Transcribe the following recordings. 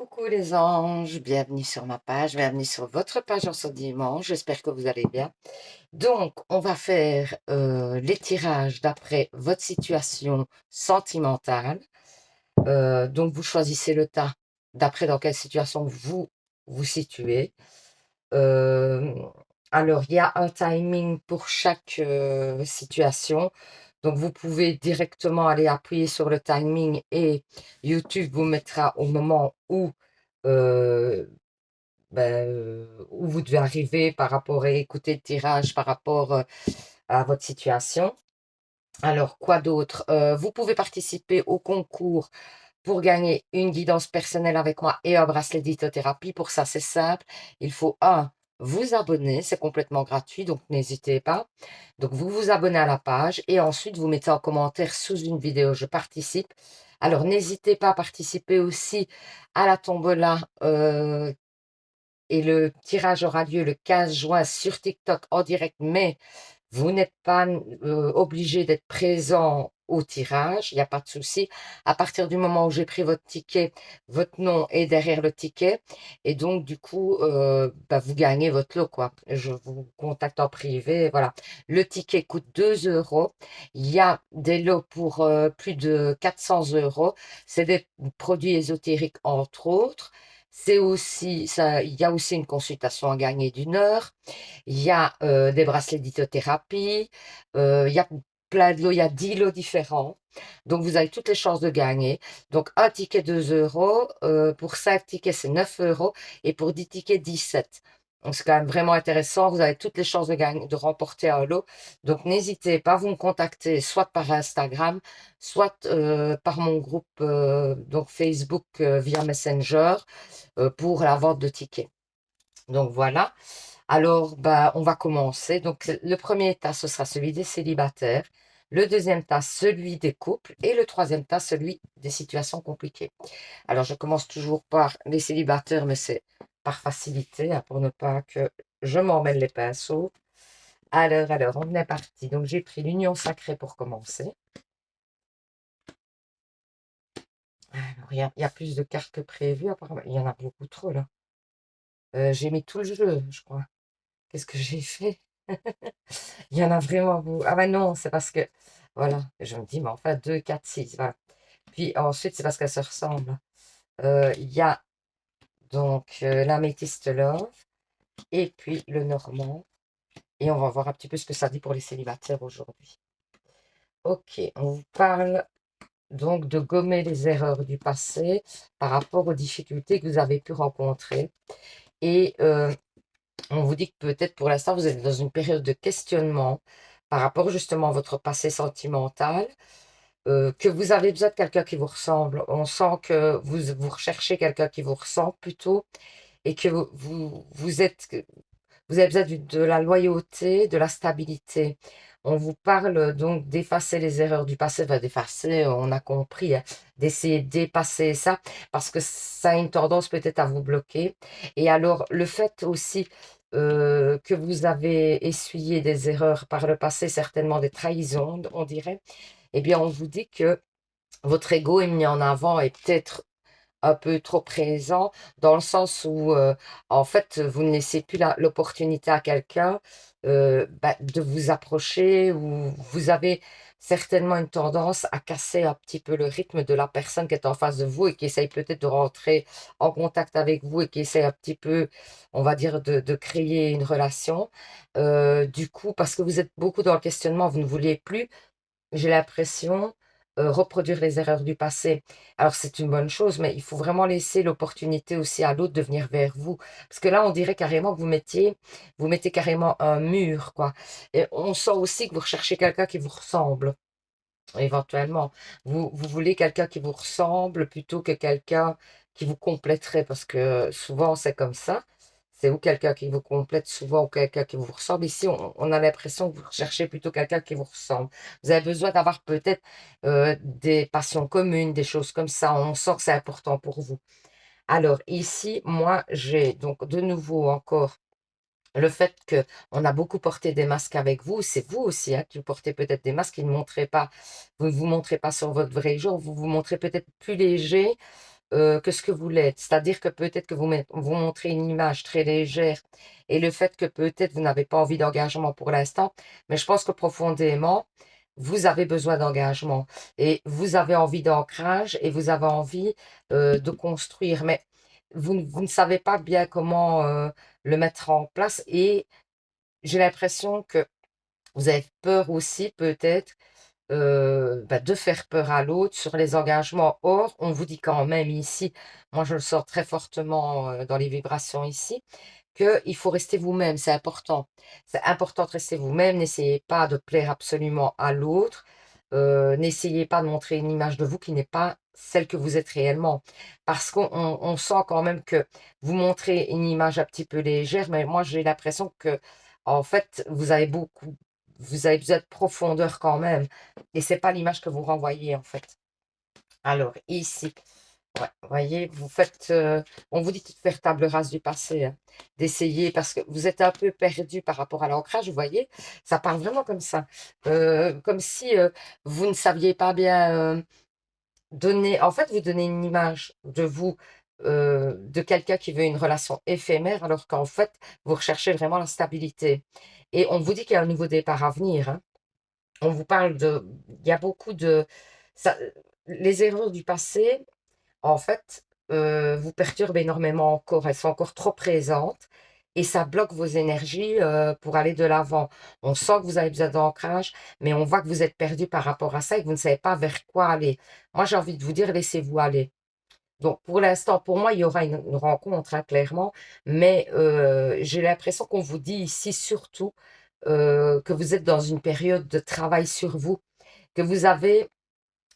Coucou les anges, bienvenue sur ma page, bienvenue sur votre page en ce dimanche, j'espère que vous allez bien. Donc, on va faire les tirages d'après votre situation sentimentale. Donc, vous choisissez le tas d'après dans quelle situation vous vous situez. Euh, alors, il y a un timing pour chaque situation. Donc, vous pouvez directement aller appuyer sur le timing et YouTube vous mettra au moment euh, où vous devez arriver par rapport à écouter le tirage par rapport à votre situation. Alors, quoi d'autre? Vous pouvez participer au concours pour gagner une guidance personnelle avec moi et un bracelet d'hypnothérapie. Pour ça, c'est simple. Il faut, vous abonner. C'est complètement gratuit, donc n'hésitez pas. Donc, vous vous abonnez à la page et ensuite, vous mettez en commentaire sous une vidéo, je participe. Alors, n'hésitez pas à participer aussi à la tombola et le tirage aura lieu le 15 juin sur TikTok en direct, mais vous n'êtes pas obligé d'être présent au tirage, il n'y a pas de souci. À partir du moment où j'ai pris votre ticket, votre nom est derrière le ticket et donc du coup, vous gagnez votre lot, quoi. Je vous contacte en privé, voilà. Le ticket coûte 2 euros. Il y a des lots pour plus de 400 euros. C'est des produits ésotériques, entre autres. C'est aussi, ça, il y a aussi une consultation à gagner d'1 heure. Il y a des bracelets d'hypnothérapie. Il y a plein de lots, il y a 10 lots différents. Donc, vous avez toutes les chances de gagner. Donc, un ticket 2 euros. Pour 5 tickets, c'est 9 euros. Et pour 10 tickets, 17. Donc, c'est quand même vraiment intéressant. Vous avez toutes les chances de gagner, de remporter un lot. Donc, n'hésitez pas, vous me contacter soit par Instagram, soit par mon groupe donc Facebook via Messenger pour la vente de tickets. Donc, voilà. Alors, on va commencer. Donc, le premier tas, ce sera celui des célibataires. Le deuxième tas, celui des couples. Et le troisième tas, celui des situations compliquées. Alors, je commence toujours par les célibataires, mais c'est par facilité, pour ne pas que je m'emmêle les pinceaux. Alors, on est parti. Donc, j'ai pris l'union sacrée pour commencer. Alors, il y a plus de cartes que prévu, apparemment. Il y en a beaucoup trop, là. J'ai mis tout le jeu, je crois. Qu'est-ce que j'ai fait? Il y en a vraiment beaucoup. Ah ben non, c'est parce que, voilà, je me dis, mais enfin, 2, 4, 6, voilà. Puis ensuite, c'est parce qu'elles se ressemblent. Il y a donc l'améthyste love et puis le normand. Et on va voir un petit peu ce que ça dit pour les célibataires aujourd'hui. Ok, on vous parle donc de gommer les erreurs du passé par rapport aux difficultés que vous avez pu rencontrer. Et on vous dit que peut-être pour l'instant, vous êtes dans une période de questionnement par rapport justement à votre passé sentimental, que vous avez besoin de quelqu'un qui vous ressemble. On sent que vous recherchez quelqu'un qui vous ressemble plutôt et que vous avez besoin de la loyauté, de la stabilité. On vous parle donc d'effacer les erreurs du passé, d'effacer, on a compris, hein, d'essayer de dépasser ça, parce que ça a une tendance peut-être à vous bloquer. Et alors, le fait aussi que vous avez essuyé des erreurs par le passé, certainement des trahisons, on dirait, eh bien, on vous dit que votre ego est mis en avant et peut-être un peu trop présent dans le sens où, en fait, vous ne laissez plus l'opportunité à quelqu'un de vous approcher ou vous avez certainement une tendance à casser un petit peu le rythme de la personne qui est en face de vous et qui essaye peut-être de rentrer en contact avec vous et qui essaye un petit peu, on va dire, de créer une relation. Du coup, parce que vous êtes beaucoup dans le questionnement, vous ne vouliez plus, j'ai l'impression, reproduire les erreurs du passé. Alors c'est une bonne chose, mais il faut vraiment laisser l'opportunité aussi à l'autre de venir vers vous. Parce que là, on dirait carrément que vous mettez carrément un mur, quoi. Et on sent aussi que vous recherchez quelqu'un qui vous ressemble, éventuellement. Vous voulez quelqu'un qui vous ressemble plutôt que quelqu'un qui vous compléterait, parce que souvent c'est comme ça. C'est ou quelqu'un qui vous complète souvent ou quelqu'un qui vous ressemble. Ici, on a l'impression que vous recherchez plutôt quelqu'un qui vous ressemble. Vous avez besoin d'avoir peut-être des passions communes, des choses comme ça. On sent que c'est important pour vous. Alors ici, moi, j'ai donc de nouveau encore le fait que on a beaucoup porté des masques avec vous. C'est vous aussi, hein, qui portez peut-être des masques qui ne montrez pas, vous ne vous montrez pas sur votre vrai jour, vous vous montrez peut-être plus léger, que ce que vous l'êtes. C'est-à-dire que peut-être que vous montrez une image très légère et le fait que peut-être vous n'avez pas envie d'engagement pour l'instant, mais je pense que profondément, vous avez besoin d'engagement et vous avez envie d'ancrage et vous avez envie de construire, mais vous ne savez pas bien comment le mettre en place et j'ai l'impression que vous avez peur aussi peut-être de faire peur à l'autre sur les engagements. Or, on vous dit quand même ici, moi je le sens très fortement dans les vibrations ici, qu'il faut rester vous-même, c'est important. C'est important de rester vous-même, n'essayez pas de plaire absolument à l'autre, n'essayez pas de montrer une image de vous qui n'est pas celle que vous êtes réellement. Parce qu'on sent quand même que vous montrez une image un petit peu légère, mais moi j'ai l'impression que, en fait, vous avez besoin de profondeur quand même. Et c'est pas l'image que vous renvoyez, en fait. Alors, ici, ouais, voyez, on vous dit de faire table rase du passé, hein, d'essayer, parce que vous êtes un peu perdu par rapport à l'ancrage, vous voyez, ça parle vraiment comme ça. Comme si vous ne saviez pas bien donner, en fait, vous donnez une image de vous, de quelqu'un qui veut une relation éphémère, alors qu'en fait, vous recherchez vraiment la stabilité. Et on vous dit qu'il y a un nouveau départ à venir, hein. On vous parle il y a beaucoup ça, les erreurs du passé, en fait, vous perturbent énormément encore. Elles sont encore trop présentes et ça bloque vos énergies pour aller de l'avant. On sent que vous avez besoin d'ancrage, mais on voit que vous êtes perdu par rapport à ça et que vous ne savez pas vers quoi aller. Moi, j'ai envie de vous dire, laissez-vous aller. Donc, pour l'instant, pour moi, il y aura une rencontre, hein, clairement, mais j'ai l'impression qu'on vous dit ici surtout que vous êtes dans une période de travail sur vous, que vous avez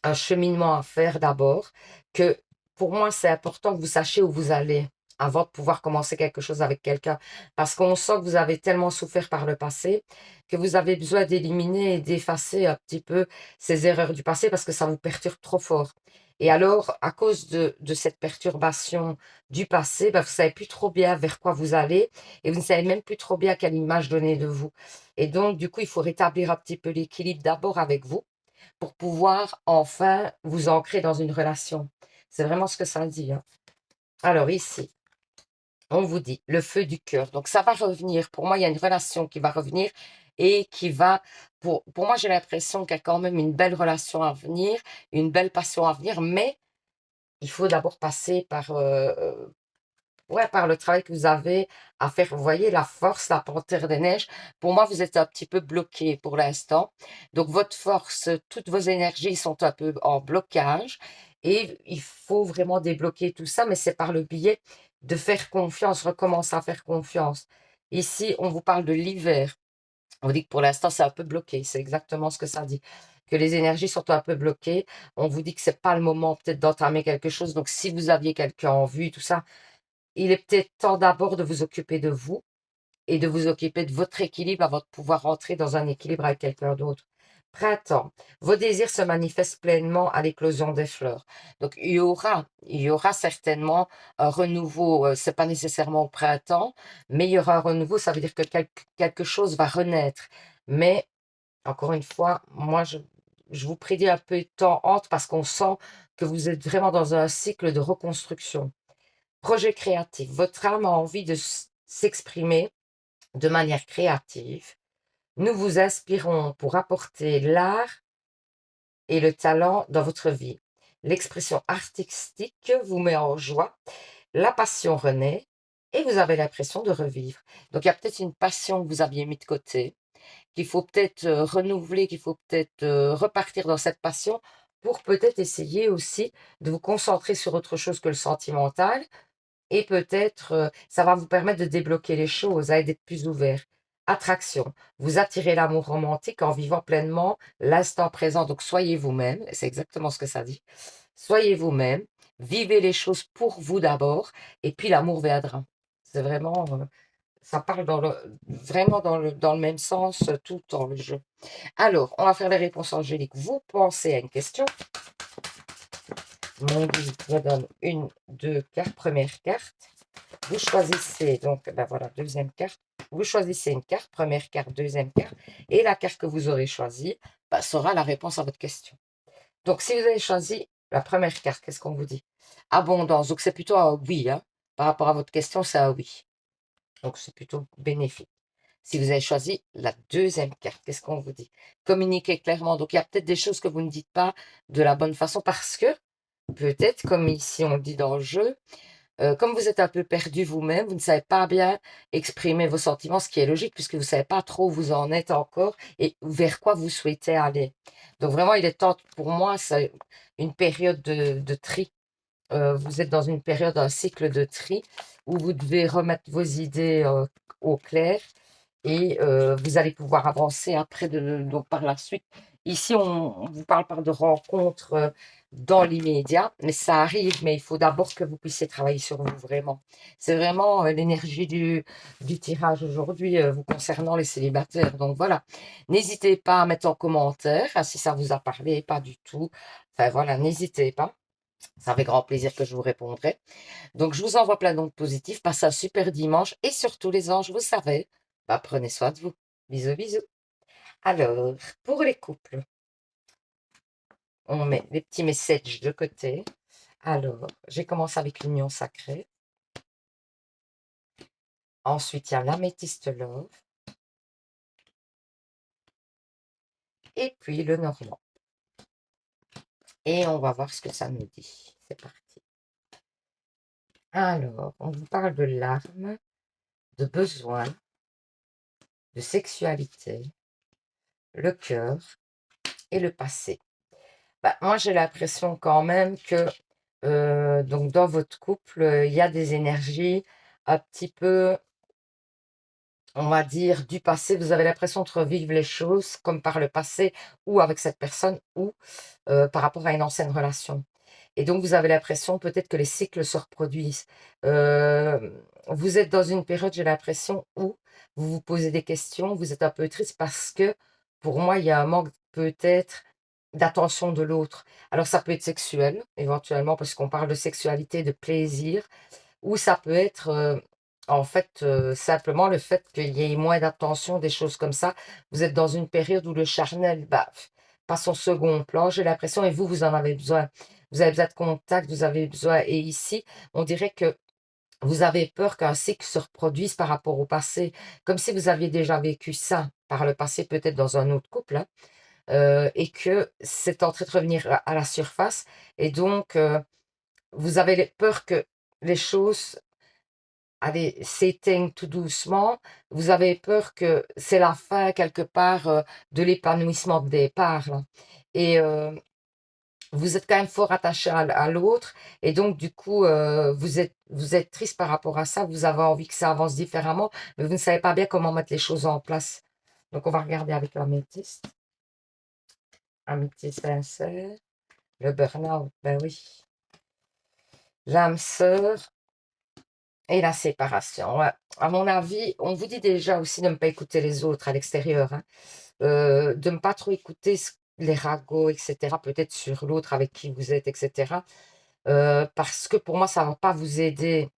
un cheminement à faire d'abord, que pour moi, c'est important que vous sachiez où vous allez avant de pouvoir commencer quelque chose avec quelqu'un. Parce qu'on sent que vous avez tellement souffert par le passé que vous avez besoin d'éliminer et d'effacer un petit peu ces erreurs du passé parce que ça vous perturbe trop fort. Et alors, à cause de cette perturbation du passé, vous ne savez plus trop bien vers quoi vous allez et vous ne savez même plus trop bien quelle image donner de vous. Et donc, du coup, il faut rétablir un petit peu l'équilibre d'abord avec vous pour pouvoir enfin vous ancrer dans une relation. C'est vraiment ce que ça dit, hein. Alors ici, on vous dit le feu du cœur. Donc ça va revenir. Pour moi, il y a une relation qui va revenir et qui va... Pour moi, j'ai l'impression qu'il y a quand même une belle relation à venir, une belle passion à venir, mais il faut d'abord passer par le travail que vous avez à faire. Vous voyez, la force, la panthère des neiges, pour moi, vous êtes un petit peu bloqué pour l'instant. Donc, votre force, toutes vos énergies sont un peu en blocage et il faut vraiment débloquer tout ça, mais c'est par le biais de faire confiance, recommencer à faire confiance. Ici, on vous parle de l'hiver. On dit que pour l'instant, c'est un peu bloqué. C'est exactement ce que ça dit. Que les énergies sont un peu bloquées. On vous dit que c'est pas le moment peut-être d'entamer quelque chose. Donc, si vous aviez quelqu'un en vue, tout ça, il est peut-être temps d'abord de vous occuper de vous et de vous occuper de votre équilibre avant de pouvoir rentrer dans un équilibre avec quelqu'un d'autre. Printemps, vos désirs se manifestent pleinement à l'éclosion des fleurs. Donc il y aura certainement un renouveau. C'est pas nécessairement au printemps, mais il y aura un renouveau. Ça veut dire que quelque chose va renaître. Mais encore une fois, moi je vous prédis un peu de temps entre parce qu'on sent que vous êtes vraiment dans un cycle de reconstruction. Projet créatif. Votre âme a envie de s'exprimer de manière créative. Nous vous inspirons pour apporter l'art et le talent dans votre vie. L'expression artistique vous met en joie, la passion renaît et vous avez l'impression de revivre. Donc il y a peut-être une passion que vous aviez mis de côté, qu'il faut peut-être renouveler, qu'il faut peut-être repartir dans cette passion pour peut-être essayer aussi de vous concentrer sur autre chose que le sentimental. Et peut-être, ça va vous permettre de débloquer les choses, hein, et d'être plus ouvert. Attraction. Vous attirez l'amour romantique en vivant pleinement l'instant présent. Donc, soyez vous-même. C'est exactement ce que ça dit. Soyez vous-même. Vivez les choses pour vous d'abord. Et puis, l'amour viendra. C'est vraiment, ça parle vraiment dans le même sens tout le temps, le jeu. Alors, on va faire les réponses angéliques. Vous pensez à une question. Mon guide vous donne une, deux cartes. Première carte. Vous choisissez donc, voilà, deuxième carte. Vous choisissez une carte, première carte, deuxième carte. Et la carte que vous aurez choisie sera la réponse à votre question. Donc, si vous avez choisi La première carte, qu'est-ce qu'on vous dit? Abondance. Donc, c'est plutôt un oui, hein. Par rapport à votre question, c'est un oui. Donc, c'est plutôt bénéfique. Si vous avez choisi la deuxième carte, qu'est-ce qu'on vous dit? Communiquez clairement. Donc, il y a peut-être des choses que vous ne dites pas de la bonne façon parce que, peut-être, comme ici on le dit dans le jeu, comme vous êtes un peu perdu vous-même, vous ne savez pas bien exprimer vos sentiments, ce qui est logique puisque vous ne savez pas trop où vous en êtes encore et vers quoi vous souhaitez aller. Donc, vraiment, il est temps, pour moi, c'est une période de tri. Vous êtes dans une période, un cycle de tri où vous devez remettre vos idées au clair et vous allez pouvoir avancer après donc par la suite. Ici, on vous parle pas de rencontres dans l'immédiat, mais ça arrive, mais il faut d'abord que vous puissiez travailler sur vous vraiment. C'est vraiment l'énergie du tirage aujourd'hui vous concernant les célibataires. Donc voilà, n'hésitez pas à mettre en commentaire si ça vous a parlé, pas du tout. Enfin voilà, n'hésitez pas. Ça fait grand plaisir que je vous répondrai. Donc, je vous envoie plein d'ondes positives. Passez un super dimanche. Et surtout, les anges, vous savez, bah, prenez soin de vous. Bisous, bisous. Alors, pour les couples, on met les petits messages de côté. Alors, j'ai commencé avec l'union sacrée. Ensuite, il y a l'améthyste love. Et puis, le normand. Et on va voir ce que ça nous dit. C'est parti. Alors, on vous parle de larmes, de besoins, de sexualité, le cœur et le passé. Bah, moi, j'ai l'impression quand même que donc dans votre couple, il y a des énergies un petit peu, on va dire, du passé. Vous avez l'impression de revivre les choses comme par le passé ou avec cette personne ou par rapport à une ancienne relation. Et donc, vous avez l'impression peut-être que les cycles se reproduisent. Vous êtes dans une période, j'ai l'impression, où vous vous posez des questions, vous êtes un peu triste parce que, pour moi, il y a un manque peut-être d'attention de l'autre. Alors, ça peut être sexuel, éventuellement, parce qu'on parle de sexualité, de plaisir, ou ça peut être, en fait, simplement le fait qu'il y ait moins d'attention, des choses comme ça. Vous êtes dans une période où le charnel, bah, passe au second plan, j'ai l'impression, et vous, vous en avez besoin. Vous avez besoin de contact, vous avez besoin. Et ici, on dirait que vous avez peur qu'un cycle se reproduise par rapport au passé, comme si vous aviez déjà vécu ça par le passé, peut-être dans un autre couple, hein, et que c'est en train de revenir à la surface. Et donc, vous avez peur que les choses, allez, s'éteignent tout doucement. Vous avez peur que c'est la fin, quelque part, de l'épanouissement de départ, là. Et vous êtes quand même fort attaché à l'autre et donc du coup, vous êtes triste par rapport à ça, vous avez envie que ça avance différemment, mais vous ne savez pas bien comment mettre les choses en place. Donc on va regarder avec l'améthyste. Amitié sincère, le burn-out, ben oui. L'âme sœur et la séparation. Ouais. À mon avis, on vous dit déjà aussi de ne pas écouter les autres à l'extérieur, hein. De ne pas trop écouter les ragots, etc., peut-être sur l'autre avec qui vous êtes, etc. Parce que pour moi, ça ne va pas vous aider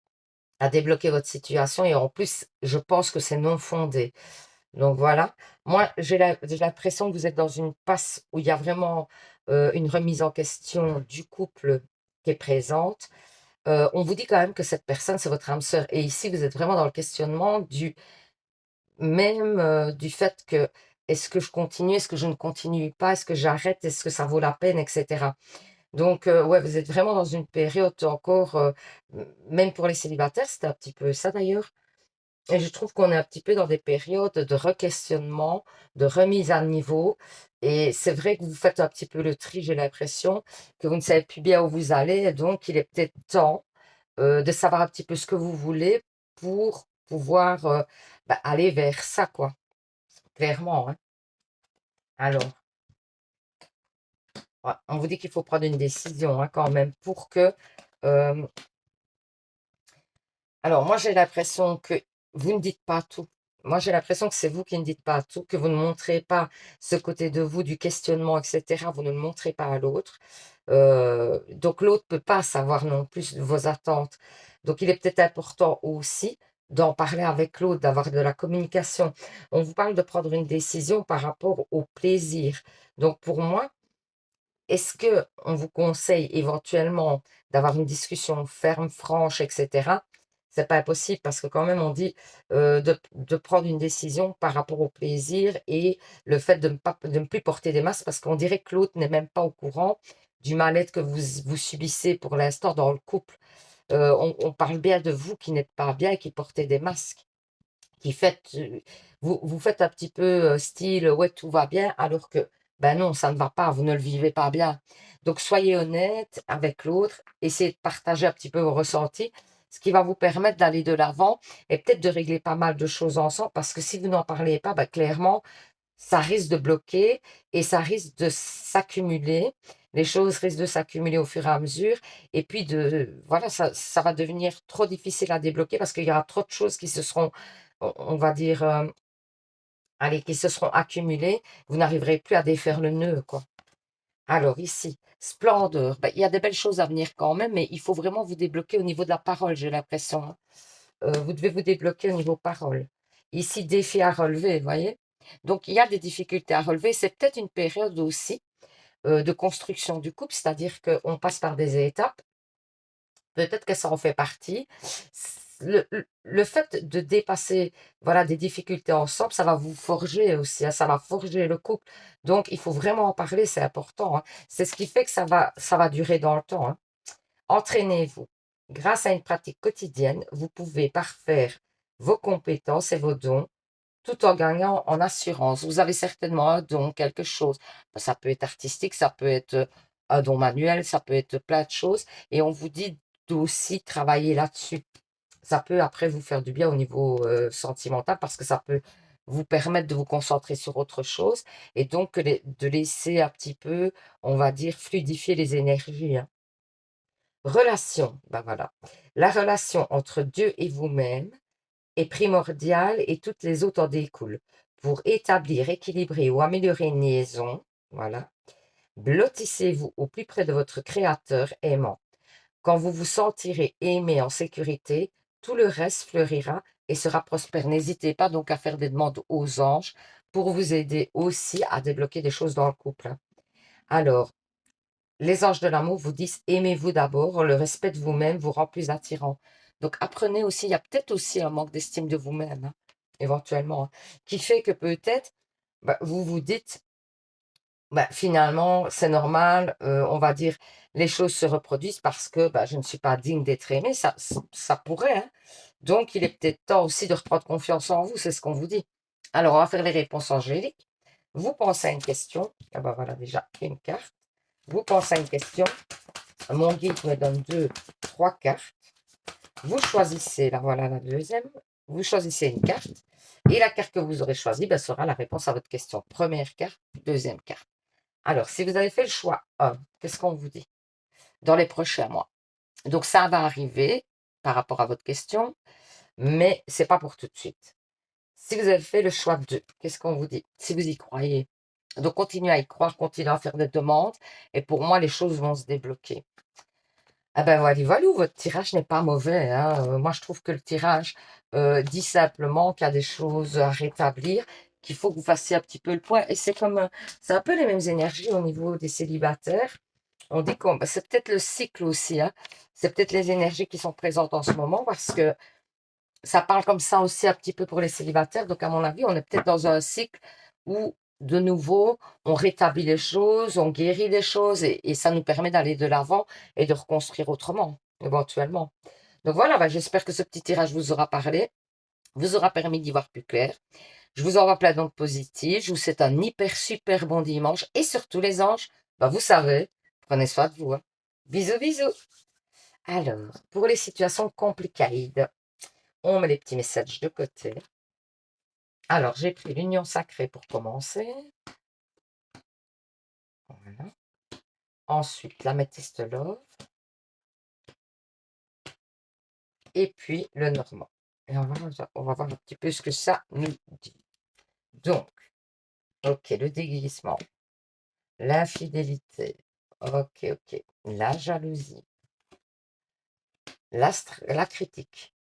à débloquer votre situation et en plus, je pense que c'est non fondé. Donc voilà, moi j'ai l'impression que vous êtes dans une passe où il y a vraiment une remise en question du couple qui est présente. On vous dit quand même que cette personne, c'est votre âme sœur. Et ici, vous êtes vraiment dans le questionnement du même du fait que est-ce que je continue, est-ce que je ne continue pas, est-ce que j'arrête, est-ce que ça vaut la peine, etc. Donc, ouais, vous êtes vraiment dans une période encore, même pour les célibataires, c'était un petit peu ça d'ailleurs. Et je trouve qu'on est un petit peu dans des périodes de requestionnement, de remise à niveau. Et c'est vrai que vous faites un petit peu le tri, j'ai l'impression, que vous ne savez plus bien où vous allez. Donc, il est peut-être temps de savoir un petit peu ce que vous voulez pour pouvoir bah, aller vers ça, quoi. Clairement, hein. Alors, ouais, on vous dit qu'il faut prendre une décision hein, quand même pour que euh, alors, moi, j'ai l'impression que vous ne dites pas tout. Moi, j'ai l'impression que c'est vous qui ne dites pas tout, que vous ne montrez pas ce côté de vous, du questionnement, etc. Vous ne le montrez pas à l'autre. Donc, l'autre ne peut pas savoir non plus de vos attentes. Donc, il est peut-être important aussi d'en parler avec l'autre, d'avoir de la communication. On vous parle de prendre une décision par rapport au plaisir. Donc, pour moi, Est-ce que on vous conseille éventuellement d'avoir une discussion ferme, franche, etc. C'est pas impossible parce que quand même on dit de prendre une décision par rapport au plaisir et le fait de ne plus porter des masques parce qu'on dirait que l'autre n'est même pas au courant du mal-être que vous subissez pour l'instant dans le couple. On parle bien de vous qui n'êtes pas bien et qui portez des masques, qui faites, vous faites un petit peu style ouais tout va bien alors que ben non ça ne va pas, vous ne le vivez pas bien. Donc soyez honnête avec l'autre, essayez de partager un petit peu vos ressentis, ce qui va vous permettre d'aller de l'avant et peut-être de régler pas mal de choses ensemble parce que si vous n'en parlez pas, ben clairement ça risque de bloquer et ça risque de s'accumuler. Les choses risquent de s'accumuler au fur et à mesure. Et puis, voilà, ça va devenir trop difficile à débloquer parce qu'il y aura trop de choses qui se seront, on va dire, allez, qui se seront accumulées. Vous n'arriverez plus à défaire le nœud, quoi. Alors, ici, splendeur. Ben, il y a des belles choses à venir quand même, mais il faut vraiment vous débloquer au niveau de la parole, j'ai l'impression, hein. Vous devez vous débloquer au niveau parole. Ici, défi à relever, vous voyez? Donc, il y a des difficultés à relever. C'est peut-être une période aussi de construction du couple, c'est-à-dire qu'on passe par des étapes. Peut-être que ça en fait partie. Le fait de dépasser voilà, des difficultés ensemble, ça va vous forger aussi, hein, ça va forger le couple. Donc, il faut vraiment en parler, c'est important, hein. C'est ce qui fait que ça va durer dans le temps, hein. Entraînez-vous. Grâce à une pratique quotidienne, vous pouvez parfaire vos compétences et vos dons tout en gagnant en assurance. Vous avez certainement un don, quelque chose. Ça peut être artistique, ça peut être un don manuel, ça peut être plein de choses. Et on vous dit d'aussi travailler là-dessus. Ça peut après vous faire du bien au niveau sentimental parce que ça peut vous permettre de vous concentrer sur autre chose et donc de laisser un petit peu, on va dire, fluidifier les énergies, hein. Relation, ben voilà. La relation entre Dieu et vous-même est primordiale et toutes les autres en découlent. Pour établir, équilibrer ou améliorer une liaison, voilà, blottissez-vous au plus près de votre Créateur aimant. Quand vous vous sentirez aimé en sécurité, tout le reste fleurira et sera prospère. N'hésitez pas donc à faire des demandes aux anges pour vous aider aussi à débloquer des choses dans le couple, hein. Alors, les anges de l'amour vous disent aimez-vous d'abord, le respect de vous-même vous rend plus attirant. Donc apprenez aussi, il y a peut-être aussi un manque d'estime de vous-même, hein, éventuellement, hein, qui fait que peut-être vous vous dites finalement c'est normal, on va dire les choses se reproduisent parce que je ne suis pas digne d'être aimé, ça pourrait, hein. Donc il est peut-être temps aussi de reprendre confiance en vous, c'est ce qu'on vous dit. Alors on va faire les réponses angéliques. Vous pensez à une question, ah ben voilà déjà une carte. Vous pensez à une question. Mon guide me donne 3 cartes. Vous choisissez, là voilà la deuxième. Vous choisissez une carte. Et la carte que vous aurez choisie sera la réponse à votre question. Première carte, deuxième carte. Alors, si vous avez fait le choix 1, qu'est-ce qu'on vous dit? Dans les prochains mois. Donc, ça va arriver par rapport à votre question, mais ce n'est pas pour tout de suite. Si vous avez fait le choix 2, qu'est-ce qu'on vous dit? Si vous y croyez. Donc, continuez à y croire, continuez à faire des demandes. Et pour moi, les choses vont se débloquer. Ah ben voilà, voilà, votre tirage n'est pas mauvais, hein. Moi, je trouve que le tirage dit simplement qu'il y a des choses à rétablir, qu'il faut que vous fassiez un petit peu le point. Et c'est comme, c'est un peu les mêmes énergies au niveau des célibataires. On dit que c'est peut-être le cycle aussi, hein. C'est peut-être les énergies qui sont présentes en ce moment parce que ça parle comme ça aussi un petit peu pour les célibataires. Donc, à mon avis, on est peut-être dans un cycle où, de nouveau, on rétablit les choses, on guérit les choses et ça nous permet d'aller de l'avant et de reconstruire autrement, éventuellement. Donc voilà, j'espère que ce petit tirage vous aura parlé, vous aura permis d'y voir plus clair. Je vous envoie plein d'ondes positives. Je vous souhaite un hyper super bon dimanche et surtout les anges, vous savez, prenez soin de vous, hein. Bisous, bisous. Alors, pour les situations compliquées, on met les petits messages de côté. Alors, j'ai pris l'union sacrée pour commencer. Voilà. Ensuite, l'améthyste love. Et puis, le normand. Et on va voir un petit peu ce que ça nous dit. Donc, ok, le déguisement. L'infidélité. Ok, ok. La jalousie. La critique.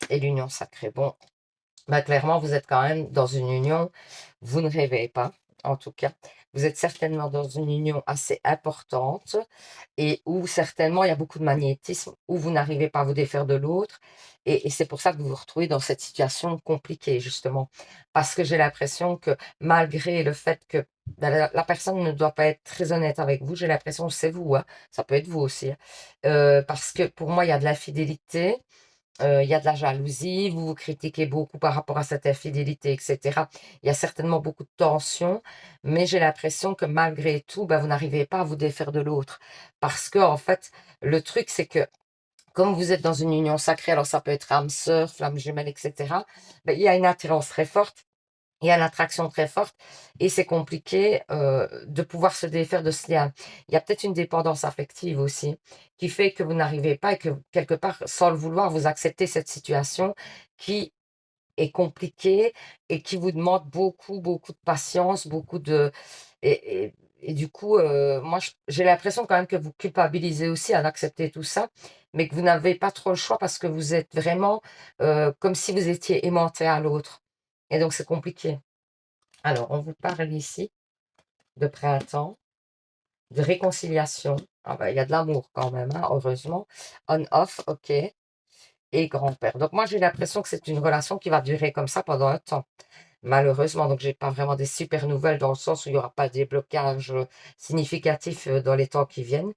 Et l'union sacrée. Bon, clairement, vous êtes quand même dans une union. Vous ne rêvez pas. en tout cas. Vous êtes certainement dans une union assez importante et où certainement il y a beaucoup de magnétisme, où vous n'arrivez pas à vous défaire de l'autre. Et c'est pour ça que vous vous retrouvez dans cette situation compliquée, justement. Parce que j'ai l'impression que malgré le fait que ben, la personne ne doit pas être très honnête avec vous, j'ai l'impression que c'est vous, hein. Ça peut être vous aussi, hein. Parce que pour moi, il y a de l'infidélité. Il y a de la jalousie, vous vous critiquez beaucoup par rapport à cette infidélité, etc. Il y a certainement beaucoup de tensions, mais j'ai l'impression que malgré tout, ben, vous n'arrivez pas à vous défaire de l'autre. Parce que, en fait, le truc, c'est que comme vous êtes dans une union sacrée, alors ça peut être âme sœur, flamme jumelle, etc., ben, il y a une attirance très forte. Il y a l'attraction très forte et c'est compliqué de pouvoir se défaire de ce lien. Il y a peut-être une dépendance affective aussi qui fait que vous n'arrivez pas et que quelque part, sans le vouloir, vous acceptez cette situation qui est compliquée et qui vous demande beaucoup, beaucoup de patience, beaucoup de... Et, et du coup, moi, j'ai l'impression quand même que vous culpabilisez aussi à accepter tout ça, mais que vous n'avez pas trop le choix parce que vous êtes vraiment comme si vous étiez aimanté à l'autre. Et donc, c'est compliqué. Alors, on vous parle ici de printemps, de réconciliation. Ah ben, il y a de l'amour quand même, hein, heureusement. On-off, ok. Et grand-père. Donc, moi, j'ai l'impression que c'est une relation qui va durer comme ça pendant un temps. Malheureusement, donc, j'ai pas vraiment des super nouvelles dans le sens où il n'y aura pas des blocages significatifs dans les temps qui viennent.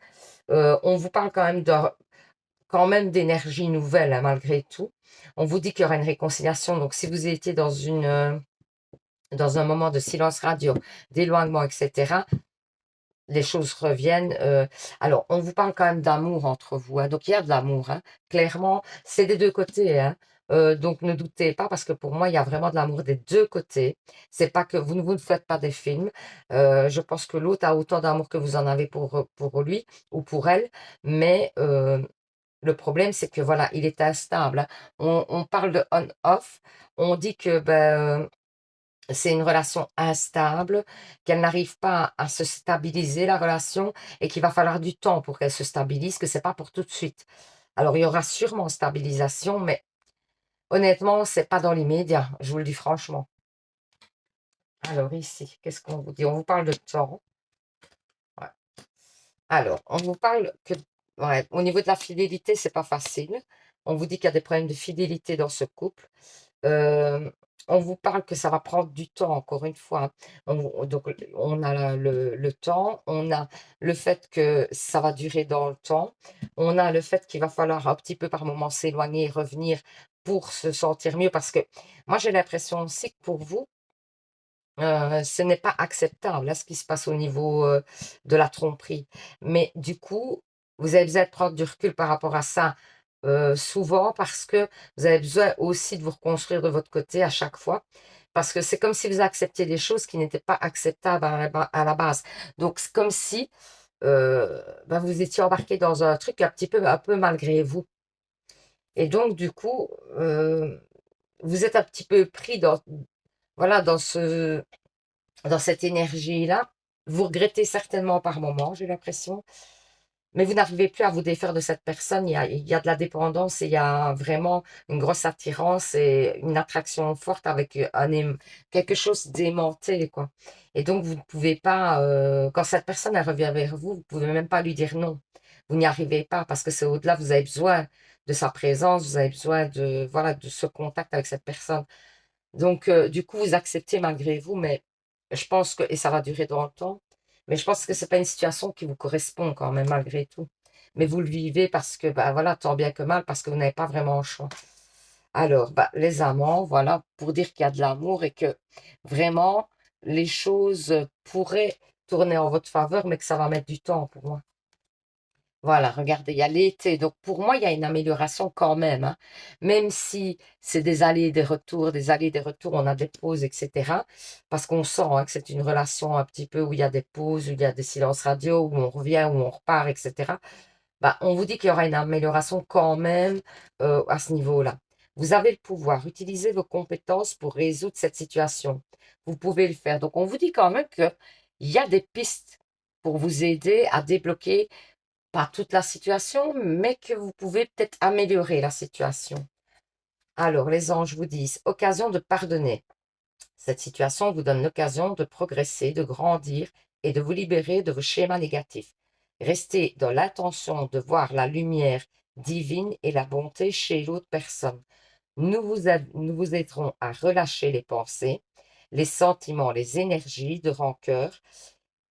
On vous parle quand même d'énergie nouvelle, hein, malgré tout. On vous dit qu'il y aura une réconciliation. Donc, si vous étiez dans un moment de silence radio, d'éloignement, etc., les choses reviennent. Alors, on vous parle quand même d'amour entre vous, hein, donc il y a de l'amour, hein. Clairement, c'est des deux côtés, hein. Donc ne doutez pas parce que pour moi, il y a vraiment de l'amour des deux côtés. C'est pas que vous ne faites pas des films. Je pense que l'autre a autant d'amour que vous en avez pour lui ou pour elle, mais le problème, c'est que voilà, il est instable, hein. On parle de on-off. On dit que ben, c'est une relation instable, qu'elle n'arrive pas à se stabiliser, la relation, et qu'il va falloir du temps pour qu'elle se stabilise, que c'est pas pour tout de suite. Alors, il y aura sûrement stabilisation, mais honnêtement, c'est pas dans l'immédiat, je vous le dis franchement. Alors, ici, qu'est-ce qu'on vous dit? On vous parle de temps. Ouais. Alors, on vous parle que, ouais, au niveau de la fidélité, c'est pas facile. On vous dit qu'il y a des problèmes de fidélité dans ce couple. Euh, on vous parle que ça va prendre du temps, encore une fois. Donc, on a le temps, on a le fait que ça va durer dans le temps, on a le fait qu'il va falloir un petit peu par moment s'éloigner et revenir pour se sentir mieux. Parce que moi, j'ai l'impression aussi que pour vous, ce n'est pas acceptable, là, ce qui se passe au niveau de la tromperie. Mais du coup, vous avez besoin de prendre du recul par rapport à ça souvent parce que vous avez besoin aussi de vous reconstruire de votre côté à chaque fois. Parce que c'est comme si vous acceptiez des choses qui n'étaient pas acceptables à la base. Donc, c'est comme si ben, vous étiez embarqué dans un truc un peu malgré vous. Et donc, du coup, vous êtes un petit peu pris voilà, dans cette énergie-là. Vous regrettez certainement par moment, j'ai l'impression, mais vous n'arrivez plus à vous défaire de cette personne. Il y a de la dépendance et il y a vraiment une grosse attirance et une attraction forte avec quelque chose d'aimanté, quoi. Et donc, vous ne pouvez pas, quand cette personne elle revient vers vous, vous ne pouvez même pas lui dire non. Vous n'y arrivez pas parce que c'est au-delà, vous avez besoin de sa présence, vous avez besoin de, voilà, de ce contact avec cette personne. Donc, du coup, vous acceptez malgré vous, mais je pense que, et ça va durer dans le temps, mais je pense que c'est pas une situation qui vous correspond quand même malgré tout. Mais vous le vivez parce que, bah voilà, tant bien que mal, parce que vous n'avez pas vraiment le choix. Alors, bah, les amants, voilà, pour dire qu'il y a de l'amour et que vraiment, les choses pourraient tourner en votre faveur, mais que ça va mettre du temps pour moi. Voilà, regardez, il y a l'été. Donc, pour moi, il y a une amélioration quand même, hein. Même si c'est des allées et des retours, des allées et des retours, on a des pauses, etc. Parce qu'on sent hein, que c'est une relation un petit peu où il y a des pauses, où il y a des silences radio, où on revient, où on repart, etc. Bah, on vous dit qu'il y aura une amélioration quand même à ce niveau-là. Vous avez le pouvoir, utilisez vos compétences pour résoudre cette situation. Vous pouvez le faire. Donc, on vous dit quand même qu'il y a des pistes pour vous aider à débloquer pas toute la situation, mais que vous pouvez peut-être améliorer la situation. Alors, les anges vous disent, occasion de pardonner. Cette situation vous donne l'occasion de progresser, de grandir et de vous libérer de vos schémas négatifs. Restez dans l'intention de voir la lumière divine et la bonté chez l'autre personne. Nous vous aiderons à relâcher les pensées, les sentiments, les énergies de rancœur,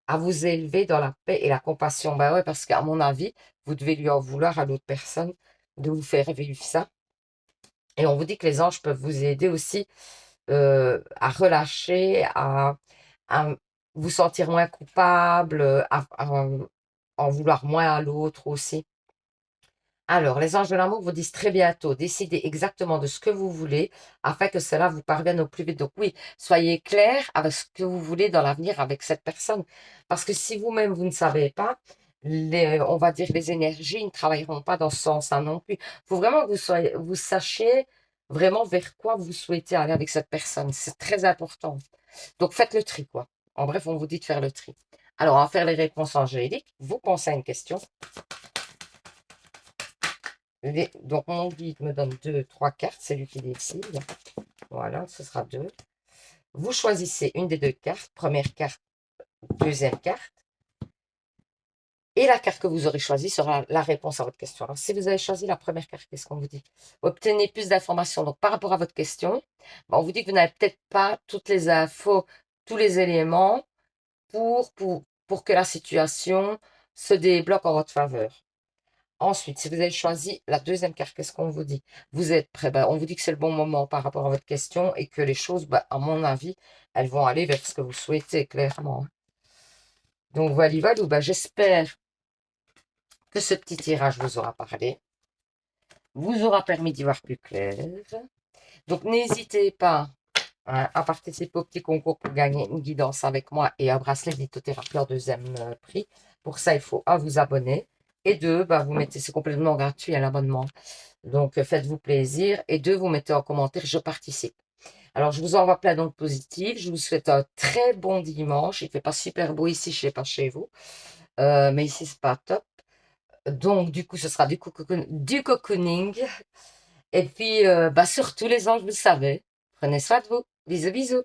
à vous élever dans la paix et la compassion. Ben ouais, parce qu'à mon avis, vous devez lui en vouloir à l'autre personne de vous faire vivre ça. Et on vous dit que les anges peuvent vous aider aussi à relâcher, à vous sentir moins coupable, à en vouloir moins à l'autre aussi. Alors, les anges de l'amour vous disent très bientôt, décidez exactement de ce que vous voulez afin que cela vous parvienne au plus vite. Donc oui, soyez clair avec ce que vous voulez dans l'avenir avec cette personne. Parce que si vous-même, vous ne savez pas, on va dire les énergies ne travailleront pas dans ce sens-là non plus. Il faut vraiment que vous sachiez vraiment vers quoi vous souhaitez aller avec cette personne. C'est très important. Donc faites le tri, quoi. En bref, on vous dit de faire le tri. Alors, on va faire les réponses angéliques. Vous pensez à une question. Donc, mon guide me donne 2, 3 cartes, c'est lui qui décide. Voilà, ce sera 2. Vous choisissez une des 2 cartes, première carte, deuxième carte. Et la carte que vous aurez choisie sera la réponse à votre question. Alors, si vous avez choisi la première carte, qu'est-ce qu'on vous dit? Obtenez plus d'informations. Donc, par rapport à votre question, on vous dit que vous n'avez peut-être pas toutes les infos, tous les éléments pour que la situation se débloque en votre faveur. Ensuite, si vous avez choisi la deuxième carte, qu'est-ce qu'on vous dit? Vous êtes prêt? On vous dit que c'est le bon moment par rapport à votre question et que les choses, à mon avis, elles vont aller vers ce que vous souhaitez, clairement. Donc, voilà, j'espère que ce petit tirage vous aura parlé, vous aura permis d'y voir plus clair. Donc, n'hésitez pas à participer au petit concours pour gagner une guidance avec moi et un bracelet lithothérapie en deuxième prix. Pour ça, il faut vous abonner. Et 2, vous mettez, c'est complètement gratuit à l'abonnement. Donc, faites-vous plaisir. Et 2, vous mettez en commentaire, je participe. Alors, je vous envoie plein d'ondes positives. Je vous souhaite un très bon dimanche. Il ne fait pas super beau ici, je ne sais pas chez vous. Mais ici, c'est pas top. Donc, du coup, ce sera du cocooning. Et puis, surtout les anges, vous le savez. Prenez soin de vous. Bisous, bisous.